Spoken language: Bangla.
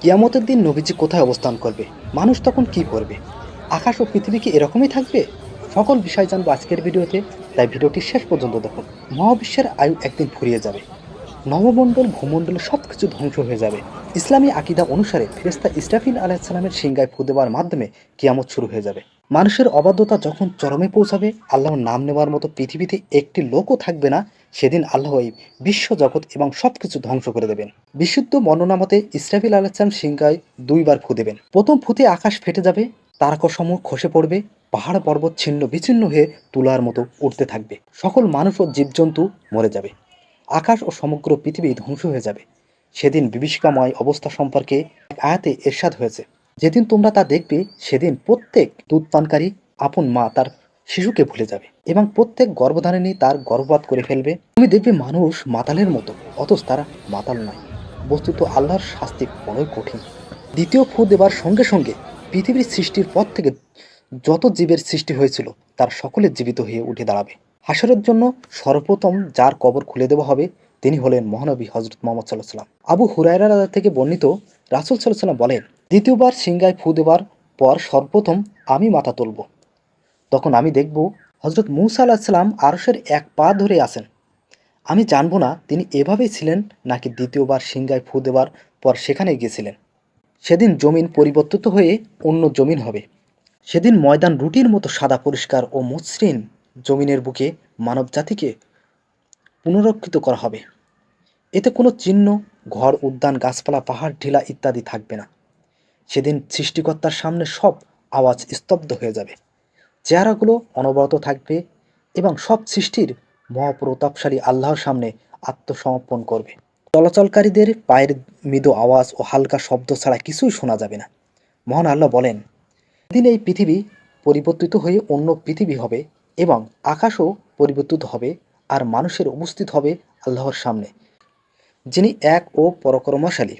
কিয়ামতের দিন নবীজি কোথায় অবস্থান করবে? মানুষ তখন কি করবে? আকাশ ও পৃথিবী কি এরকমই থাকবে? সকল বিষয় জানবো আজকের ভিডিওতে, তাই ভিডিওটি শেষ পর্যন্ত দেখুন। মহাবিশ্বের আয়ু একদিন ফুরিয়ে যাবে, নবমণ্ডল ভূমণ্ডলে সবকিছু ধ্বংস হয়ে যাবে। ইসলামী আকিদা অনুসারে ফেরেশতা ইসরাফিল আলাইহিসসালামের সিংগায় ফু দেওয়ার মাধ্যমে কিয়ামত শুরু হয়ে যাবে। মানুষের অবাধ্যতা যখন চরমে পৌঁছাবে, আল্লাহর নাম নেওয়ার মতো পৃথিবীতে একটি লোকও থাকবে না, সেদিন আল্লাহ এই বিশ্বজগৎ এবং সবকিছু ধ্বংস করে দেবেন। বিশুদ্ধ বর্ণনা মতে ইসরাফিল আলাইহিসসালাম সিংগায় দুইবার ফু দেবেন। প্রথম ফুতে আকাশ ফেটে যাবে, তারকাসমূহ খসে পড়বে, পাহাড় পর্বত ছিন্ন বিচ্ছিন্ন হয়ে তুলার মতো উঠতে থাকবে, সকল মানুষ ও জীবজন্তু মরে যাবে, আকাশ ও সমগ্র পৃথিবী ধ্বংস হয়ে যাবে। সেদিন বিভীষিকাময় অবস্থা সম্পর্কে এক আয়াতে এরশাদ হয়েছে, যেদিন তোমরা তা দেখবে সেদিন প্রত্যেক দুধ পানকারী আপন মা তার শিশুকে ভুলে যাবে এবং প্রত্যেক গর্ভধারিণী তার গর্ভপাত করে ফেলবে। তুমি দেখবে মানুষ মাতালের মতো, অথচ তারা মাতাল নয়। বস্তুত আল্লাহর শাস্তি বড়ই কঠিন। দ্বিতীয় ফু দেবার সঙ্গে সঙ্গে পৃথিবীর সৃষ্টির পর থেকে যত জীবের সৃষ্টি হয়েছিল তার সকলে জীবিত হয়ে উঠে দাঁড়াবে। হাসরের জন্য সর্বপ্রথম যার কবর খুলে দেওয়া হবে তিনি হলেন মহানবী হজরত মোহাম্মদ সাল্লাহ সাল্লাম। আবু হুরায়রা রাদিয়াল্লাহু থেকে বর্ণিত, রাসূল সাল্লাল্লাহু আলাইহি ওয়াসাল্লাম বলেন, দ্বিতীয়বার সিংগায় ফু দেওয়ার পর সর্বপ্রথম আমি মাথা তুলব। তখন আমি দেখব হজরত মূসা আলাইহিস সালাম আরশের এক পা ধরে আছেন। আমি জানবো না তিনি এভাবেই ছিলেন নাকি দ্বিতীয়বার সিংগায় ফু দেওয়ার পর সেখানে গিয়েছিলেন। সেদিন জমিন পরিবর্তিত হয়ে অন্য জমিন হবে। সেদিন ময়দান রুটির মতো সাদা পরিষ্কার ও মসৃণ জমিনের বুকে মানবজাতিকে পুনরুত্থিত করা হবে। এতে কোনো চিহ্ন, ঘর, উদ্যান, গাছপালা, পাহাড়, ঢিলা ইত্যাদি থাকবে না। সেদিন সৃষ্টিকর্তার সামনে সব আওয়াজ স্তব্ধ হয়ে যাবে, চেহারাগুলো অনবরত থাকবে এবং সব সৃষ্টির মহাপ্রতাপশালী আল্লাহর সামনে আত্মসমর্পণ করবে। চলাচলকারীদের পায়ের মৃদু আওয়াজ ও হালকা শব্দ ছাড়া কিছুই শোনা যাবে না। মহান আল্লাহ বলেন, দিন এই পৃথিবী পরিবর্তিত হয়ে অন্য পৃথিবী হবে এবং আকাশও পরিবর্তিত হবে, আর মানুষের উপস্থিত হবে আল্লাহর সামনে, যিনি এক ও পরাক্রমশালী।